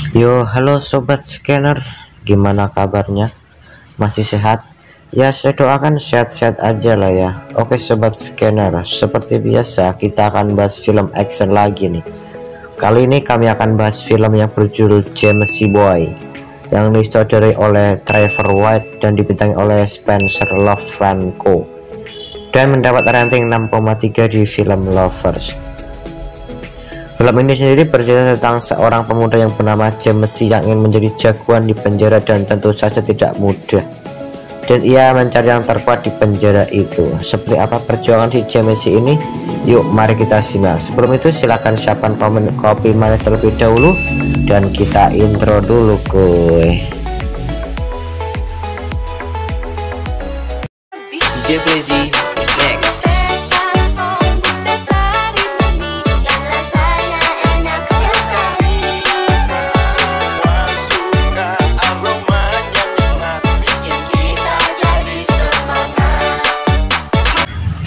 Yo, halo sobat scanner, gimana kabarnya? Masih sehat? Ya, saya doakan sehat-sehat aja lah ya. Oke sobat scanner, seperti biasa kita akan bahas film action lagi nih. Kali ini kami akan bahas film yang berjudul James Boy, yang disutradarai oleh Trevor White dan dibintangi oleh Spencer Love Franco, dan mendapat rating 6,3 di Film Lovers. Film ini sendiri bercerita tentang seorang pemuda yang bernama James yang ingin menjadi jagoan di penjara dan tentu saja tidak mudah. Dan ia mencari yang terkuat di penjara itu. Seperti apa perjuangan si James ini? Yuk mari kita simak. Sebelum itu silakan siapkan kopi manis terlebih dahulu dan kita intro dulu kuy. DJ Crazy next.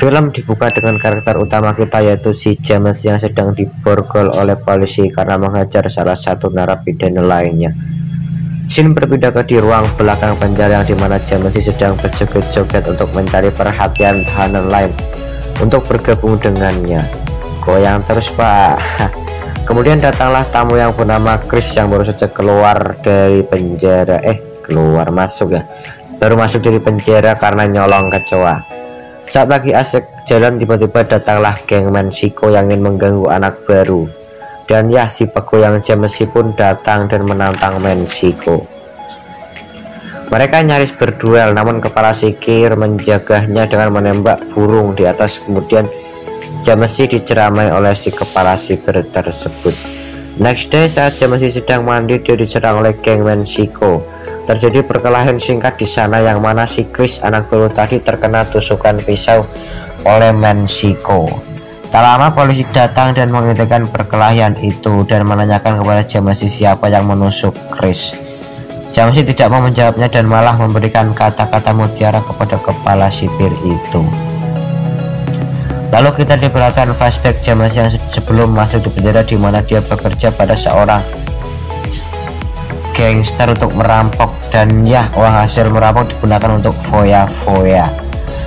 Film dibuka dengan karakter utama kita yaitu si James yang sedang diborgol oleh polisi karena menghajar salah satu narapidana lainnya. Scene berpindah ke di ruang belakang penjara yang dimana James sedang berjoget-joget untuk mencari perhatian tahanan lain untuk bergabung dengannya. Goyang terus pak. Kemudian datanglah tamu yang bernama Chris yang baru saja keluar dari penjara. Baru masuk dari penjara karena nyolong kecoa. Saat lagi asik jalan tiba-tiba datanglah geng Mexico yang ingin mengganggu anak baru. Dan ya si pegoyang James pun datang dan menantang Mexico. Mereka nyaris berduel namun kepala Sikir menjaganya dengan menembak burung di atas. Kemudian James diceramai oleh si kepala Sikir tersebut. Next day saat James sedang mandi dia diserang oleh geng Mexico. Terjadi perkelahian singkat di sana yang mana si Chris anak baru tadi terkena tusukan pisau oleh Mexico. Tak lama polisi datang dan menghentikan perkelahian itu dan menanyakan kepada James siapa yang menusuk Chris. James tidak mau menjawabnya dan malah memberikan kata-kata mutiara kepada kepala sipir itu. Lalu kita diperlihatkan flashback James yang sebelum masuk di penjara di mana dia bekerja pada seorang gangster untuk merampok, dan ya uang hasil merampok digunakan untuk foya-foya.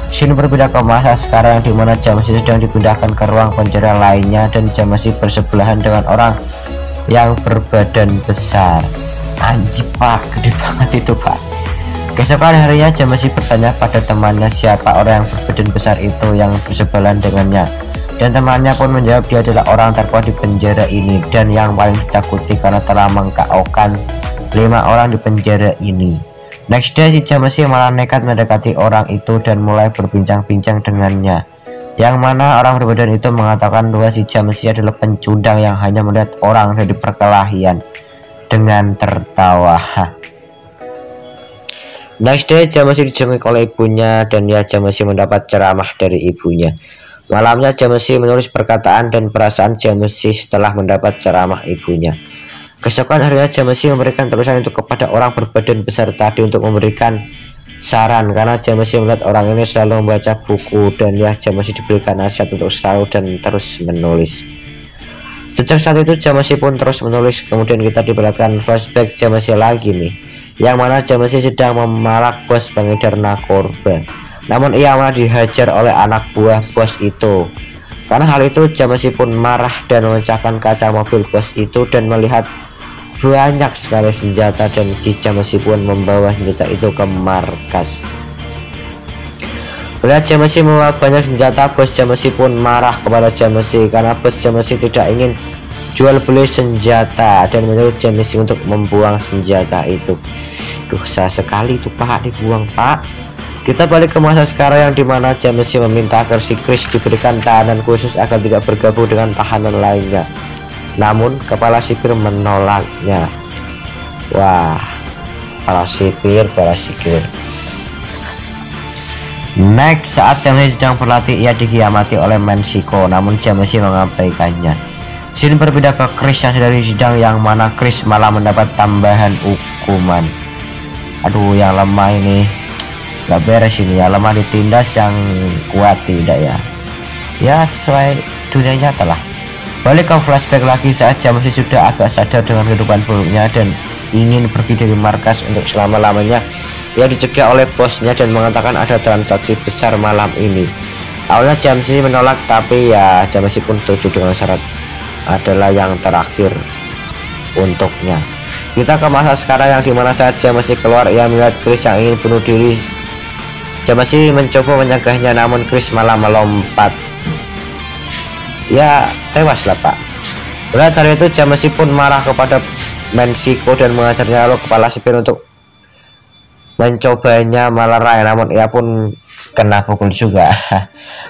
Sini berbeda ke masa sekarang di mana James sedang dipindahkan ke ruang penjara lainnya dan James bersebelahan dengan orang yang berbadan besar. Anjir pak, gede banget itu pak. Keesokan harinya James bertanya pada temannya siapa orang yang berbadan besar itu yang bersebelahan dengannya, dan temannya pun menjawab dia adalah orang terkuat di penjara ini dan yang paling ditakuti karena telah mengKO-kan 5 orang di penjara ini. Next day si James malah nekat mendekati orang itu dan mulai berbincang-bincang dengannya, yang mana orang berbadan itu mengatakan bahwa si James adalah pencundang yang hanya melihat orang dari perkelahian dengan tertawa. Next day James dijenguk oleh ibunya dan ya James mendapat ceramah dari ibunya. Malamnya James menulis perkataan dan perasaan James setelah mendapat ceramah ibunya. Keesokan harinya James memberikan tulisan itu kepada orang berbadan besar tadi untuk memberikan saran karena James melihat orang ini selalu membaca buku, dan ya James diberikan nasihat untuk selalu dan terus menulis. Sejak saat itu James pun terus menulis. Kemudian kita diperlihatkan flashback James lagi nih, yang mana James sedang memalak bos pengedar narkoba. Namun ia malah dihajar oleh anak buah bos itu. Karena hal itu James pun marah dan memecahkan kaca mobil bos itu dan melihat banyak sekali senjata, dan si James pun membawa senjata itu ke markas. Melihat James membawa banyak senjata, bos James pun marah kepada James karena bos James tidak ingin jual beli senjata dan menyuruh James untuk membuang senjata itu. Dosa sekali itu pak, dibuang pak. Kita balik ke masa sekarang yang dimana James meminta agar si Chris diberikan tahanan khusus agar tidak bergabung dengan tahanan lainnya. Namun kepala sipir menolaknya. Wah, kepala sipir. Next, saat James sedang berlatih ia dikhianati oleh Mexico, namun James mengabaikannya. Scene berbeda ke Chris yang sedang sidang, yang mana Chris malah mendapat tambahan hukuman. Aduh, yang lemah ini gak beres ini ya, lemah ditindas, yang kuat tidak ya. Ya sesuai dunia nyata lah. Balik ke flashback lagi saat Jamesi sudah agak sadar dengan kehidupan buruknya dan ingin pergi dari markas untuk selama-lamanya. Ia dicegah oleh bosnya dan mengatakan ada transaksi besar malam ini. Awalnya Jamesi menolak, tapi ya Jamesi pun setuju dengan syarat adalah yang terakhir untuknya. Kita ke masa sekarang yang dimana saat Jamesi keluar, ia melihat Chris yang ingin bunuh diri. Jamesi mencoba menyegahnya, namun Chris malah melompat. Ya tewas lah pak. Mulai dari itu Jamesi pun marah kepada Mexico dan mengajarnya, lalu kepala sipir untuk mencobanya melerai, namun ia pun kena pukul juga.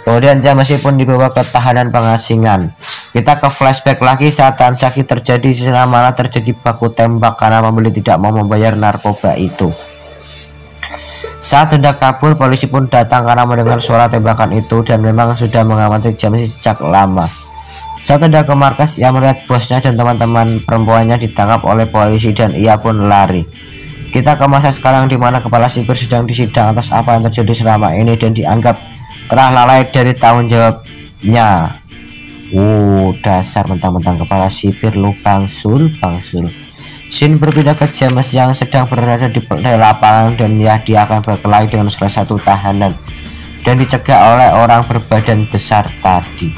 Kemudian Jamesi pun dibawa ke tahanan pengasingan. Kita ke flashback lagi saat transaksi terjadi, malah terjadi baku tembak karena pembeli tidak mau membayar narkoba itu. Saat hendak kabur, polisi pun datang karena mendengar suara tembakan itu dan memang sudah mengamati Jamesi sejak lama. Saat hendak ke markas, ia melihat bosnya dan teman-teman perempuannya ditangkap oleh polisi dan ia pun lari. Kita ke masa sekarang di mana kepala sipir sedang disidang atas apa yang terjadi selama ini dan dianggap telah lalai dari tanggung jawabnya. Dasar mentang-mentang kepala sipir lu bangsul. Shin berpindah ke James yang sedang berada di lapangan dan ya dia akan berkelahi dengan salah satu tahanan dan dicegah oleh orang berbadan besar tadi.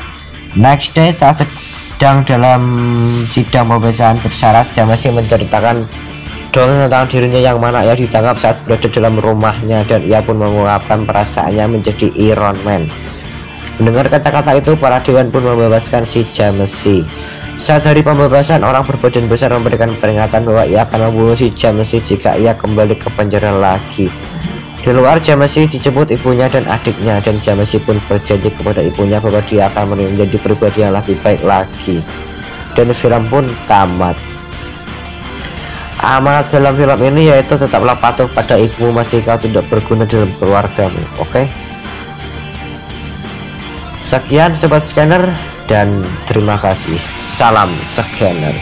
Next day saat sedang dalam sidang pembebasan bersyarat, James menceritakan dongeng tentang dirinya yang mana ia ditangkap saat berada dalam rumahnya dan ia pun mengungkapkan perasaannya menjadi Iron Man. Mendengar kata-kata itu, para dewan pun membebaskan si Jamesi. Saat hari pembebasan, orang berbadan besar memberikan peringatan bahwa ia akan membunuh si Jamesi jika ia kembali ke penjara lagi. Di luar, Jamesi dijemput ibunya dan adiknya, dan Jamesi pun berjanji kepada ibunya bahwa dia akan menjadi pribadi yang lebih baik lagi. Dan film pun tamat. Amanat dalam film ini yaitu tetaplah patuh pada ibumu meski kau tidak berguna dalam keluargamu. Oke? Sekian sobat scanner dan terima kasih. Salam scanner.